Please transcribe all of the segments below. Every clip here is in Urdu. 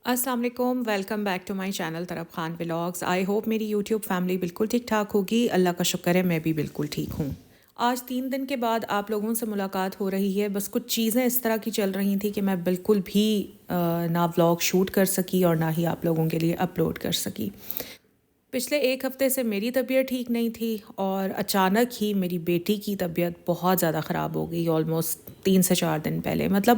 السلام علیکم، welcome back to my channel طرف خان ولاگس۔ آئی ہوپ میری یوٹیوب فیملی بالکل ٹھیک ٹھاک ہوگی، اللہ کا شکر ہے میں بھی بالکل ٹھیک ہوں۔ آج 3 دن کے بعد آپ لوگوں سے ملاقات ہو رہی ہے، بس کچھ چیزیں اس طرح کی چل رہی تھیں کہ میں بالکل بھی نہ ولاگ شوٹ کر سکی اور نہ ہی آپ لوگوں کے لیے اپلوڈ کر سکی۔ پچھلے 1 ہفتے سے میری طبیعت ٹھیک نہیں تھی اور اچانک ہی میری بیٹی کی طبیعت بہت زیادہ خراب ہو گئی، آلموسٹ 3 سے 4 دن پہلے۔ مطلب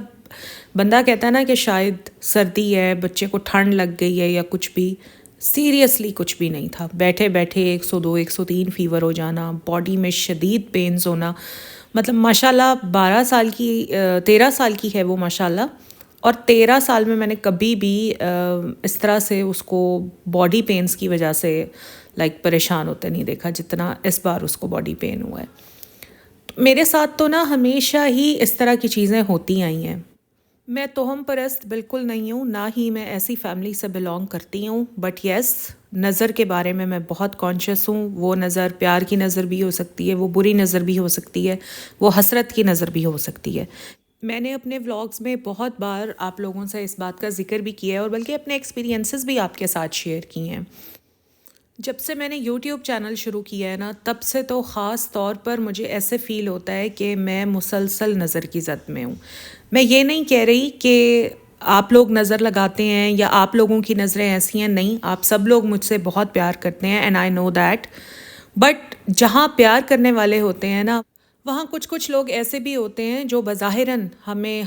بندہ کہتا ہے نا کہ شاید سردی ہے، بچے کو ٹھنڈ لگ گئی ہے یا کچھ بھی، سیریسلی کچھ بھی نہیں تھا۔ بیٹھے بیٹھے 102 103 فیور ہو جانا، باڈی میں شدید پینز ہونا۔ مطلب ماشاء اللہ 13 سال کی ہے وہ ماشاء اللہ، اور 13 سال میں نے کبھی بھی اس طرح سے اس کو باڈی پینس کی وجہ سے پریشان ہوتے نہیں دیکھا جتنا اس بار اس کو باڈی پین ہوا ہے۔ میرے ساتھ تو نا ہمیشہ ہی اس طرح کی چیزیں ہوتی آئی ہیں۔ میں توہم پرست بالکل نہیں ہوں، نہ ہی میں ایسی فیملی سے بلانگ کرتی ہوں، بٹ یس نظر کے بارے میں بہت کانشیس ہوں۔ وہ نظر پیار کی نظر بھی ہو سکتی ہے، وہ بری نظر بھی ہو سکتی ہے، وہ حسرت کی نظر بھی ہو سکتی ہے۔ میں نے اپنے ولاگز میں بہت بار آپ لوگوں سے اس بات کا ذکر بھی کیا ہے اور بلکہ اپنے ایکسپیرینسز بھی آپ کے ساتھ شیئر کی ہیں۔ جب سے میں نے یوٹیوب چینل شروع کیا ہے نا، تب سے تو خاص طور پر مجھے ایسے فیل ہوتا ہے کہ میں مسلسل نظر کی زد میں ہوں۔ میں یہ نہیں کہہ رہی کہ آپ لوگ نظر لگاتے ہیں یا آپ لوگوں کی نظریں ایسی ہیں، نہیں، آپ سب لوگ مجھ سے بہت پیار کرتے ہیں and I know that, but جہاں پیار کرنے والے ہوتے ہیں نا، وہاں کچھ لوگ ایسے بھی ہوتے ہیں جو بظاہراً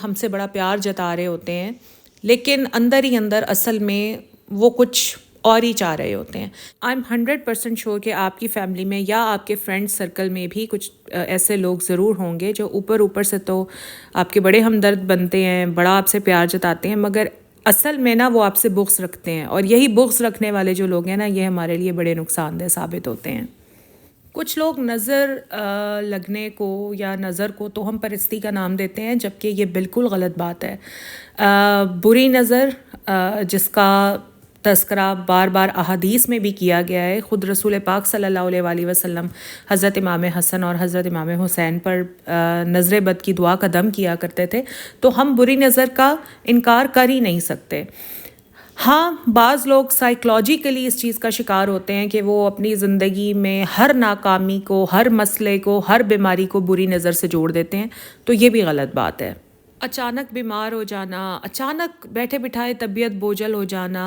ہم سے بڑا پیار جتا رہے ہوتے ہیں، لیکن اندر ہی اندر اصل میں وہ کچھ اور ہی چاہ رہے ہوتے ہیں۔ آئی ایم 100% شیور کہ آپ کی فیملی میں یا آپ کے فرینڈ سرکل میں بھی کچھ ایسے لوگ ضرور ہوں گے جو اوپر سے تو آپ کے بڑے ہمدرد بنتے ہیں، بڑا آپ سے پیار جتاتے ہیں، مگر اصل میں نا وہ آپ سے بغض رکھتے ہیں، اور یہی بغض رکھنے والے جو لوگ ہیں نا، یہ ہمارے لیے بڑے نقصان دہ ثابت ہوتے ہیں۔ کچھ لوگ نظر لگنے کو یا نظر کو توہم پرستی کا نام دیتے ہیں، جبکہ یہ بالکل غلط بات ہے۔ بری نظر جس کا تذکرہ بار بار احادیث میں بھی کیا گیا ہے، خود رسول پاک صلی اللہ علیہ وآلہ وسلم حضرت امام حسن اور حضرت امام حسین پر نظر بد کی دعا کا دم کیا کرتے تھے، تو ہم بری نظر کا انکار کر ہی نہیں سکتے۔ ہاں، بعض لوگ سائیکلوجیکلی اس چیز کا شکار ہوتے ہیں کہ وہ اپنی زندگی میں ہر ناکامی کو، ہر مسئلے کو، ہر بیماری کو بری نظر سے جوڑ دیتے ہیں، تو یہ بھی غلط بات ہے۔ اچانک بیمار ہو جانا، اچانک بیٹھے بٹھائے طبیعت بوجھل ہو جانا،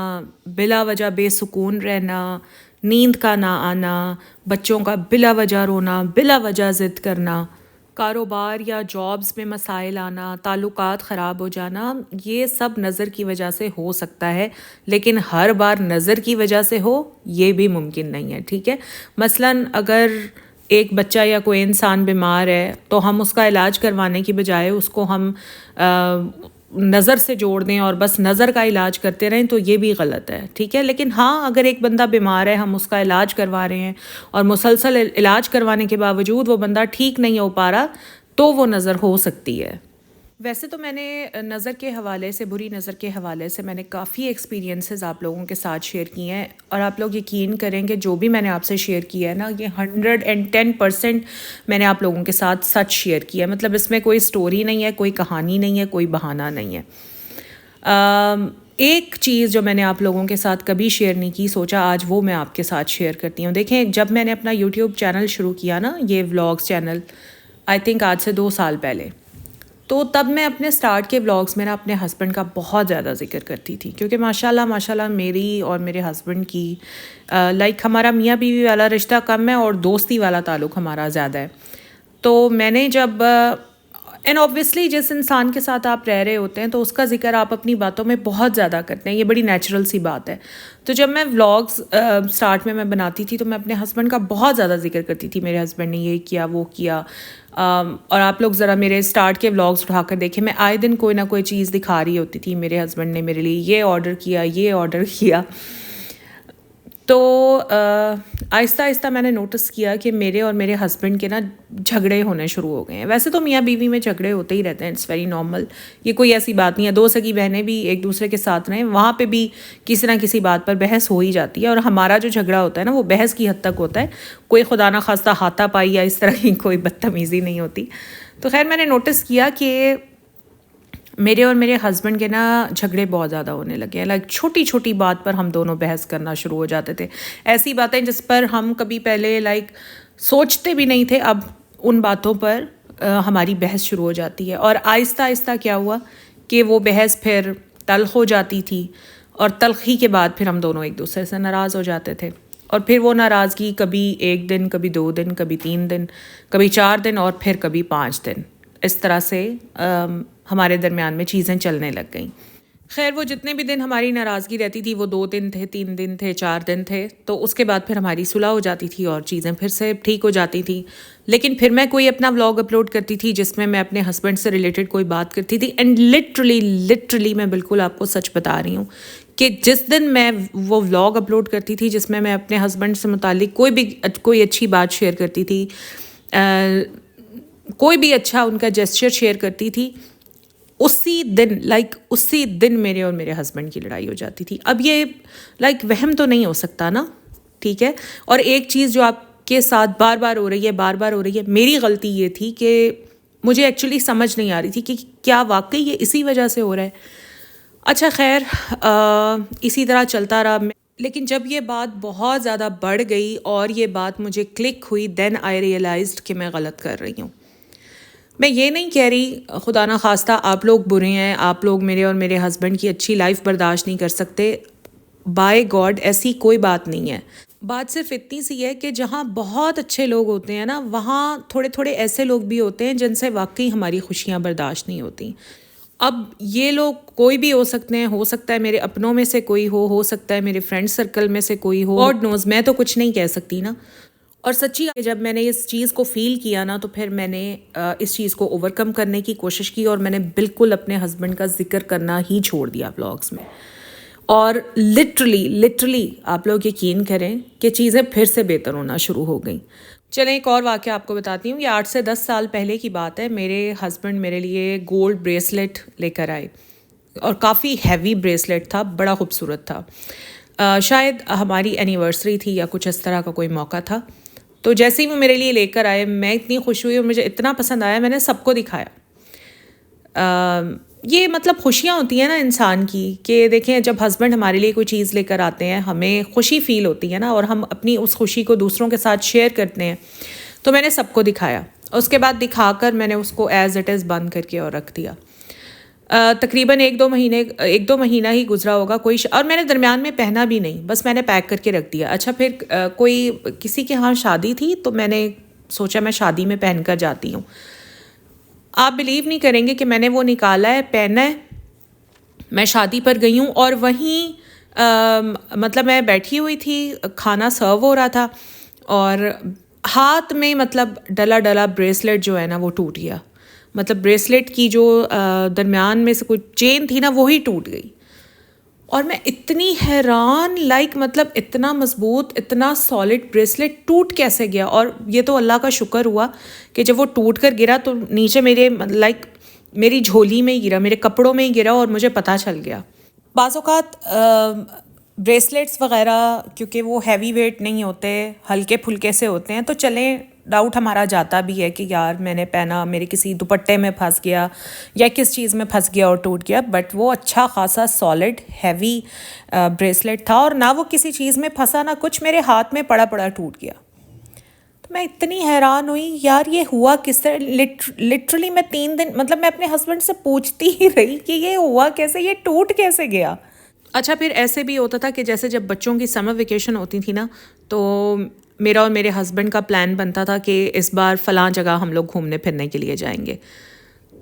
بلا وجہ بے سکون رہنا، نیند کا نہ آنا، بچوں کا بلا وجہ رونا، بلا وجہ ضد کرنا، کاروبار یا جابز میں مسائل آنا، تعلقات خراب ہو جانا، یہ سب نظر کی وجہ سے ہو سکتا ہے، لیکن ہر بار نظر کی وجہ سے ہو یہ بھی ممکن نہیں ہے، ٹھیک ہے؟ مثلاً اگر ایک بچہ یا کوئی انسان بیمار ہے تو ہم اس کا علاج کروانے کی بجائے اس کو ہم نظر سے جوڑ دیں اور بس نظر کا علاج کرتے رہیں، تو یہ بھی غلط ہے، ٹھیک ہے؟ لیکن ہاں، اگر ایک بندہ بیمار ہے، ہم اس کا علاج کروا رہے ہیں اور مسلسل علاج کروانے کے باوجود وہ بندہ ٹھیک نہیں ہو پا رہا، تو وہ نظر ہو سکتی ہے۔ ویسے تو میں نے نظر کے حوالے سے، بری نظر کے حوالے سے میں نے کافی ایکسپیرینسز آپ لوگوں کے ساتھ شیئر کیے ہیں، اور آپ لوگ یقین کریں کہ جو بھی میں نے آپ سے شیئر کیا ہے نا، یہ 110% میں نے آپ لوگوں کے ساتھ سچ شیئر کیا ہے۔ مطلب اس میں کوئی سٹوری نہیں ہے، کوئی کہانی نہیں ہے، کوئی بہانہ نہیں ہے۔ ایک چیز جو میں نے آپ لوگوں کے ساتھ کبھی شیئر نہیں کی، سوچا آج وہ میں آپ کے ساتھ شیئر کرتی ہوں۔ دیکھیں، جب میں نے اپنا یوٹیوب چینل شروع کیا نا، یہ ولاگز چینل، آئی تھنک آج سے 2 سال پہلے، تو تب میں اپنے سٹارٹ کے ولاگز میں نا اپنے ہسبینڈ کا بہت زیادہ ذکر کرتی تھی، کیونکہ ماشاء اللہ میری اور میرے ہسبینڈ کی ہمارا میاں بیوی والا رشتہ کم ہے اور دوستی والا تعلق ہمارا زیادہ ہے۔ تو میں نے جب اینڈ اوبویسلی جس انسان کے ساتھ آپ رہ رہے ہوتے ہیں تو اس کا ذکر آپ اپنی باتوں میں بہت زیادہ کرتے ہیں، یہ بڑی نیچرل سی بات ہے۔ تو جب میں ولاگز سٹارٹ میں بناتی تھی تو میں اپنے ہسبینڈ کا بہت زیادہ ذکر کرتی تھی، میرے ہسبینڈ نے یہ کیا، وہ کیا، اور آپ لوگ ذرا میرے سٹارٹ کے ولاگز اٹھا کر دیکھیں، میں آئے دن کوئی نہ کوئی چیز دکھا رہی ہوتی تھی، میرے ہسبینڈ نے میرے لیے یہ آرڈر کیا، یہ آرڈر کیا۔ تو آہستہ آہستہ میں نے نوٹس کیا کہ میرے اور میرے ہسبینڈ کے نا جھگڑے ہونے شروع ہو گئے ہیں۔ ویسے تو میاں بیوی میں جھگڑے ہوتے ہی رہتے ہیں، اٹس ویری نارمل، یہ کوئی ایسی بات نہیں ہے۔ 2 سگی بہنیں بھی ایک دوسرے کے ساتھ رہیں، وہاں پہ بھی کسی نہ کسی بات پر بحث ہو ہی جاتی ہے، اور ہمارا جو جھگڑا ہوتا ہے نا وہ بحث کی حد تک ہوتا ہے، کوئی خدا نہ خواستہ ہاتھا پائی یا اس طرح کی کوئی بدتمیزی نہیں ہوتی۔ تو خیر، میں نے نوٹس کیا کہ میرے اور میرے ہسبینڈ کے نا جھگڑے بہت زیادہ ہونے لگے ہیں. لائک چھوٹی چھوٹی بات پر ہم دونوں بحث کرنا شروع ہو جاتے تھے. ایسی باتیں جس پر ہم کبھی پہلے لائک سوچتے بھی نہیں تھے, اب ان باتوں پر ہماری بحث شروع ہو جاتی ہے. اور آہستہ آہستہ کیا ہوا کہ وہ بحث پھر تلخ ہو جاتی تھی, اور تلخی کے بعد پھر ہم دونوں ایک دوسرے سے ناراض ہو جاتے تھے. اور پھر وہ ناراضگی کبھی 1 دن, کبھی 2 دن, کبھی 3 دن, کبھی 4 دن, اور پھر کبھی 5 دن, اس طرح سے ہمارے درمیان میں چیزیں چلنے لگ گئیں. خیر وہ جتنے بھی دن ہماری ناراضگی رہتی تھی, وہ 2 دن تھے, 3 دن تھے, 4 دن تھے, تو اس کے بعد پھر ہماری صلح ہو جاتی تھی اور چیزیں پھر سے ٹھیک ہو جاتی تھیں. لیکن پھر میں کوئی اپنا ولاگ اپلوڈ کرتی تھی جس میں اپنے ہسبینڈ سے ریلیٹڈ کوئی بات کرتی تھی, اینڈ لٹرلی میں بالکل آپ کو سچ بتا رہی ہوں کہ جس دن میں وہ ولاگ اپلوڈ کرتی تھی جس میں اپنے ہسبینڈ سے متعلق کوئی اچھی بات شیئر کرتی تھی, کوئی بھی اچھا ان کا جیسچر شیئر کرتی تھی, اسی دن میرے اور میرے ہسبینڈ کی لڑائی ہو جاتی تھی. اب یہ وہم تو نہیں ہو سکتا نا, ٹھیک ہے. اور ایک چیز جو آپ کے ساتھ بار بار ہو رہی ہے, میری غلطی یہ تھی کہ مجھے ایکچولی سمجھ نہیں آ رہی تھی کہ کیا واقعی یہ اسی وجہ سے ہو رہا ہے. اچھا خیر اسی طرح چلتا رہا. لیکن جب یہ بات بہت زیادہ بڑھ گئی اور یہ بات مجھے کلک ہوئی, دین آئی ریئلائزڈ کہ میں غلط کر رہی ہوں. میں یہ نہیں کہہ رہی خدا نہ خواستہ آپ لوگ برے ہیں, آپ لوگ میرے اور میرے ہسبینڈ کی اچھی لائف برداشت نہیں کر سکتے. بائی گاڈ ایسی کوئی بات نہیں ہے. بات صرف اتنی سی ہے کہ جہاں بہت اچھے لوگ ہوتے ہیں نا, وہاں تھوڑے ایسے لوگ بھی ہوتے ہیں جن سے واقعی ہماری خوشیاں برداشت نہیں ہوتی. اب یہ لوگ کوئی بھی ہو سکتے ہیں, ہو سکتا ہے میرے اپنوں میں سے کوئی ہو سکتا ہے میرے فرینڈ سرکل میں سے کوئی ہو, گاڈ نوز, میں تو کچھ نہیں کہہ سکتی نا. اور سچی جب میں نے اس چیز کو فیل کیا نا, تو پھر میں نے اس چیز کو اوور کم کرنے کی کوشش کی, اور میں نے بالکل اپنے ہسبینڈ کا ذکر کرنا ہی چھوڑ دیا ولاگس میں. اور لٹرلی آپ لوگ یقین کریں کہ چیزیں پھر سے بہتر ہونا شروع ہو گئیں. چلیں ایک اور واقعہ آپ کو بتاتی ہوں. یہ 8 سے 10 سال پہلے کی بات ہے. میرے ہسبینڈ میرے لیے گولڈ بریسلیٹ لے کر آئے, اور کافی ہیوی بریسلیٹ تھا, بڑا خوبصورت تھا. شاید ہماری اینیورسری تھی یا کچھ اس طرح کا کوئی موقع تھا. تو جیسے ہی وہ میرے لیے لے کر آئے, میں اتنی خوش ہوئی اور مجھے اتنا پسند آیا, میں نے سب کو دکھایا. یہ خوشیاں ہوتی ہیں نا انسان کی, کہ دیکھیں جب ہسبینڈ ہمارے لیے کوئی چیز لے کر آتے ہیں, ہمیں خوشی فیل ہوتی ہے نا, اور ہم اپنی اس خوشی کو دوسروں کے ساتھ شیئر کرتے ہیں. تو میں نے سب کو دکھایا. اس کے بعد دکھا کر میں نے اس کو ایز اٹ از بند کر کے اور رکھ دیا. تقریباً 1-2 مہینہ ہی گزرا ہوگا, اور میں نے درمیان میں پہنا بھی نہیں, بس میں نے پیک کر کے رکھ دیا. اچھا پھر کوئی کسی کے ہاں شادی تھی, تو میں نے سوچا میں شادی میں پہن کر جاتی ہوں. آپ بلیو نہیں کریں گے کہ میں نے وہ نکالا ہے, پہنا ہے, میں شادی پر گئی ہوں, اور وہیں میں بیٹھی ہوئی تھی, کھانا سرو ہو رہا تھا, اور ہاتھ میں ڈلا بریسلیٹ جو ہے نا وہ ٹوٹ گیا. بریسلیٹ کی جو درمیان میں سے کوئی چین تھی نا, وہی ٹوٹ گئی. اور میں اتنی حیران, اتنا مضبوط, اتنا سالڈ بریسلیٹ ٹوٹ کیسے گیا. اور یہ تو اللہ کا شکر ہوا کہ جب وہ ٹوٹ کر گرا تو نیچے میری جھولی میں ہی گرا, میرے کپڑوں میں ہی گرا, اور مجھے پتہ چل گیا. بعض اوقات بریسلیٹس وغیرہ کیونکہ وہ ہیوی ویٹ نہیں ہوتے, ہلکے پھلکے سے ہوتے ہیں, تو چلیں ڈاؤٹ ہمارا جاتا بھی ہے کہ یار میں نے پہنا, میرے کسی دوپٹے میں پھنس گیا یا کس چیز میں پھنس گیا اور ٹوٹ گیا. بٹ وہ اچھا خاصا سالڈ ہیوی بریسلیٹ تھا, اور نہ وہ کسی چیز میں پھنسا نہ کچھ, میرے ہاتھ میں پڑا ٹوٹ گیا. تو میں اتنی حیران ہوئی, یار یہ ہوا کس طرح. لٹرلی میں 3 دن میں اپنے ہسبینڈ سے پوچھتی ہی رہی کہ یہ ہوا کیسے, یہ ٹوٹ کیسے گیا. اچھا پھر ایسے بھی ہوتا تھا کہ جیسے جب بچوں کی سمر ویکیشن ہوتی تھی نا, تو میرا اور میرے ہسبینڈ کا پلان بنتا تھا کہ اس بار فلاں جگہ ہم لوگ گھومنے پھرنے کے لیے جائیں گے.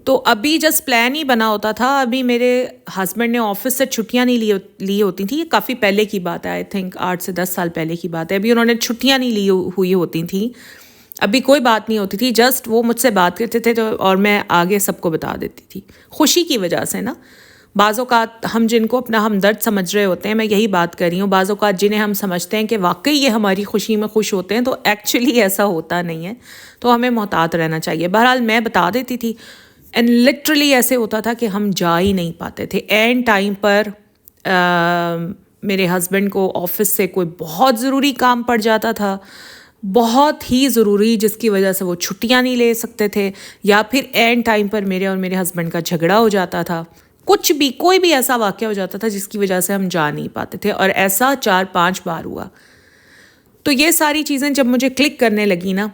تو ابھی جسٹ پلان ہی بنا ہوتا تھا, ابھی میرے ہسبینڈ نے آفس سے چھٹیاں نہیں لی ہوتی تھیں. یہ کافی پہلے کی بات ہے, آئی تھنک 8 سے 10 سال پہلے کی بات ہے. ابھی انہوں نے چھٹیاں نہیں لی ہوئی ہوتی تھیں, ابھی کوئی بات نہیں ہوتی تھی, جسٹ وہ مجھ سے بات کرتے تھے اور میں آگے سب کو بتا دیتی تھی, خوشی کی وجہ سے نا. بعض اوقات ہم جن کو اپنا ہمدرد سمجھ رہے ہوتے ہیں, میں یہی بات کر رہی ہوں, بعض اوقات جنہیں ہم سمجھتے ہیں کہ واقعی یہ ہماری خوشی میں خوش ہوتے ہیں, تو ایکچولی ایسا ہوتا نہیں ہے. تو ہمیں محتاط رہنا چاہیے. بہرحال میں بتا دیتی تھی, اینڈ لٹرلی ایسے ہوتا تھا کہ ہم جا ہی نہیں پاتے تھے. اینڈ ٹائم پر میرے ہسبینڈ کو آفس سے کوئی بہت ضروری کام پڑ جاتا تھا, بہت ہی ضروری جس کی وجہ سے وہ چھٹیاں نہیں لے سکتے تھے، یا پھر اینڈ ٹائم پر میرے اور میرے ہسبینڈ کا جھگڑا ہو جاتا تھا، کچھ بھی کوئی بھی ایسا واقعہ ہو جاتا تھا جس کی وجہ سے ہم جا نہیں پاتے تھے، اور ایسا 4-5 بار ہوا. تو یہ ساری چیزیں جب مجھے کلک کرنے لگی نا،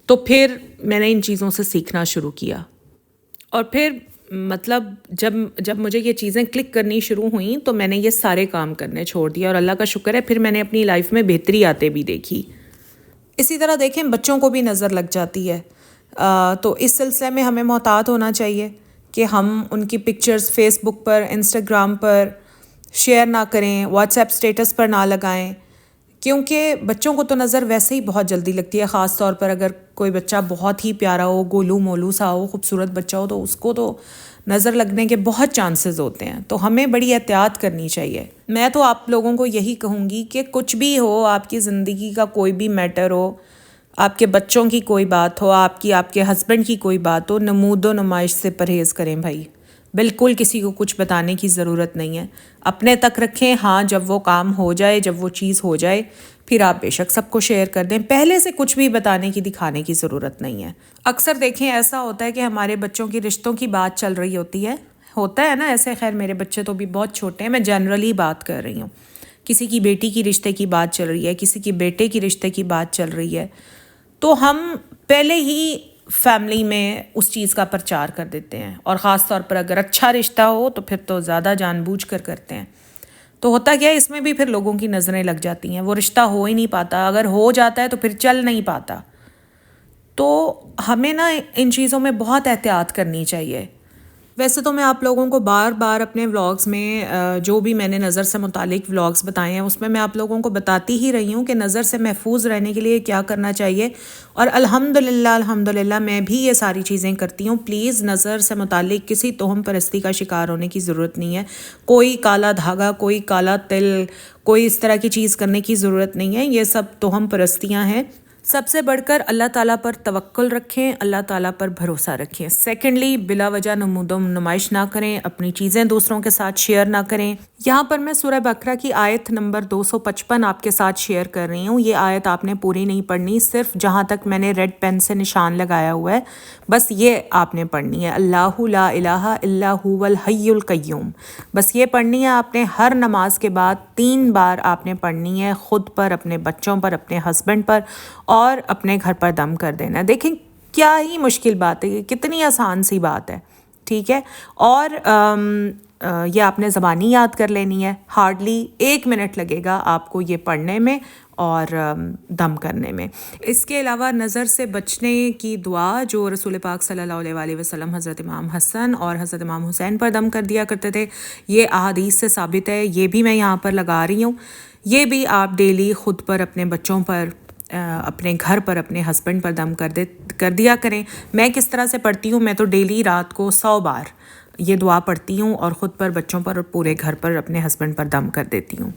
تو پھر میں نے ان چیزوں سے سیکھنا شروع کیا. اور پھر مطلب جب مجھے یہ چیزیں کلک کرنی شروع ہوئیں تو میں نے یہ سارے کام کرنے چھوڑ دیا، اور اللہ کا شکر ہے پھر میں نے اپنی لائف میں بہتری آتے بھی دیکھی. اسی طرح دیکھیں بچوں کو بھی نظر لگ جاتی ہے، تو اس سلسلے میں ہمیں محتاط ہونا چاہیے کہ ہم ان کی پکچرز فیس بک پر، انسٹاگرام پر شیئر نہ کریں، واٹس ایپ اسٹیٹس پر نہ لگائیں، کیونکہ بچوں کو تو نظر ویسے ہی بہت جلدی لگتی ہے. خاص طور پر اگر کوئی بچہ بہت ہی پیارا ہو، گولو مولو سا ہو، خوبصورت بچہ ہو، تو اس کو تو نظر لگنے کے بہت چانسز ہوتے ہیں. تو ہمیں بڑی احتیاط کرنی چاہیے. میں تو آپ لوگوں کو یہی کہوں گی کہ کچھ بھی ہو، آپ کی زندگی کا کوئی بھی میٹر ہو، آپ کے بچوں کی کوئی بات ہو، آپ کے ہسبینڈ کی کوئی بات ہو، نمود و نمائش سے پرہیز کریں بھائی. بالکل کسی کو کچھ بتانے کی ضرورت نہیں ہے، اپنے تک رکھیں. ہاں جب وہ کام ہو جائے، جب وہ چیز ہو جائے، پھر آپ بے شک سب کو شیئر کر دیں. پہلے سے کچھ بھی بتانے کی، دکھانے کی ضرورت نہیں ہے. اکثر دیکھیں ایسا ہوتا ہے کہ ہمارے بچوں کی رشتوں کی بات چل رہی ہوتا ہے نا ایسے. خیر میرے بچے تو بھی بہت چھوٹے ہیں، میں جنرلی بات کر رہی ہوں. کسی کی بیٹی کی رشتے کی بات چل رہی ہے، کسی کی بیٹے کی رشتے کی بات چل رہی ہے، تو ہم پہلے ہی فیملی میں اس چیز کا پرچار کر دیتے ہیں. اور خاص طور پر اگر اچھا رشتہ ہو تو پھر تو زیادہ جان بوجھ کر کرتے ہیں. تو ہوتا کیا ہے، اس میں بھی پھر لوگوں کی نظریں لگ جاتی ہیں. وہ رشتہ ہو ہی نہیں پاتا، اگر ہو جاتا ہے تو پھر چل نہیں پاتا. تو ہمیں نا ان چیزوں میں بہت احتیاط کرنی چاہیے. ویسے تو میں آپ لوگوں کو بار بار اپنے ولاگز میں جو بھی میں نے نظر سے متعلق ولاگز بتائے ہیں اس میں آپ لوگوں کو بتاتی ہی رہی ہوں کہ نظر سے محفوظ رہنے کے لیے کیا کرنا چاہیے. اور الحمدللہ میں بھی یہ ساری چیزیں کرتی ہوں. پلیز نظر سے متعلق کسی توہم پرستی کا شکار ہونے کی ضرورت نہیں ہے. کوئی کالا دھاگا، کوئی کالا تل، کوئی اس طرح کی چیز کرنے کی ضرورت نہیں ہے. یہ سب توہم پرستیاں ہیں. سب سے بڑھ کر اللہ تعالیٰ پر توکل رکھیں، اللہ تعالیٰ پر بھروسہ رکھیں. سیکنڈلی، بلا وجہ نمود و نمائش نہ کریں، اپنی چیزیں دوسروں کے ساتھ شیئر نہ کریں. یہاں پر میں سورہ بقرہ کی آیت نمبر 255 آپ کے ساتھ شیئر کر رہی ہوں. یہ آیت آپ نے پوری نہیں پڑھنی، صرف جہاں تک میں نے ریڈ پین سے نشان لگایا ہوا ہے بس یہ آپ نے پڑھنی ہے. اللہ لا الہ الا هو الحی القیوم، بس یہ پڑھنی ہے آپ نے. ہر نماز کے بعد 3 بار آپ نے پڑھنی ہے، خود پر، اپنے بچوں پر، اپنے ہسبینڈ پر، اور اپنے گھر پر دم کر دینا. دیکھیں کیا ہی مشکل بات ہے، کتنی آسان سی بات ہے. ٹھیک ہے. اور یہ آپ نے زبانی یاد کر لینی ہے. ہارڈلی 1 منٹ لگے گا آپ کو یہ پڑھنے میں اور دم کرنے میں. اس کے علاوہ نظر سے بچنے کی دعا جو رسول پاک صلی اللہ علیہ وسلم حضرت امام حسن اور حضرت امام حسین پر دم کر دیا کرتے تھے، یہ احادیث سے ثابت ہے. یہ بھی میں یہاں پر لگا رہی ہوں. یہ بھی آپ ڈیلی خود پر، اپنے بچوں پر، اپنے گھر پر، اپنے ہسبینڈ پر دم کر دیا کریں. میں کس طرح سے پڑھتی ہوں، میں تو ڈیلی رات کو 100 بار یہ دعا پڑھتی ہوں اور خود پر، بچوں پر، اور پورے گھر پر، اپنے ہسبینڈ پر دم کر دیتی ہوں.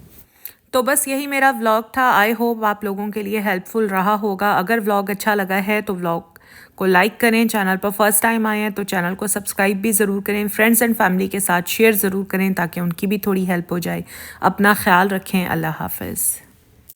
تو بس یہی میرا ولاگ تھا. آئی ہوپ آپ لوگوں کے لیے ہیلپ فل رہا ہوگا. اگر ولاگ اچھا لگا ہے تو ولاگ کو لائک کریں. چینل پر فرسٹ ٹائم آئے ہیں تو چینل کو سبسکرائب بھی ضرور کریں. فرینڈز اینڈ فیملی کے ساتھ شیئر ضرور کریں تاکہ ان کی بھی تھوڑی ہیلپ ہو جائے. اپنا خیال رکھیں. اللہ حافظ.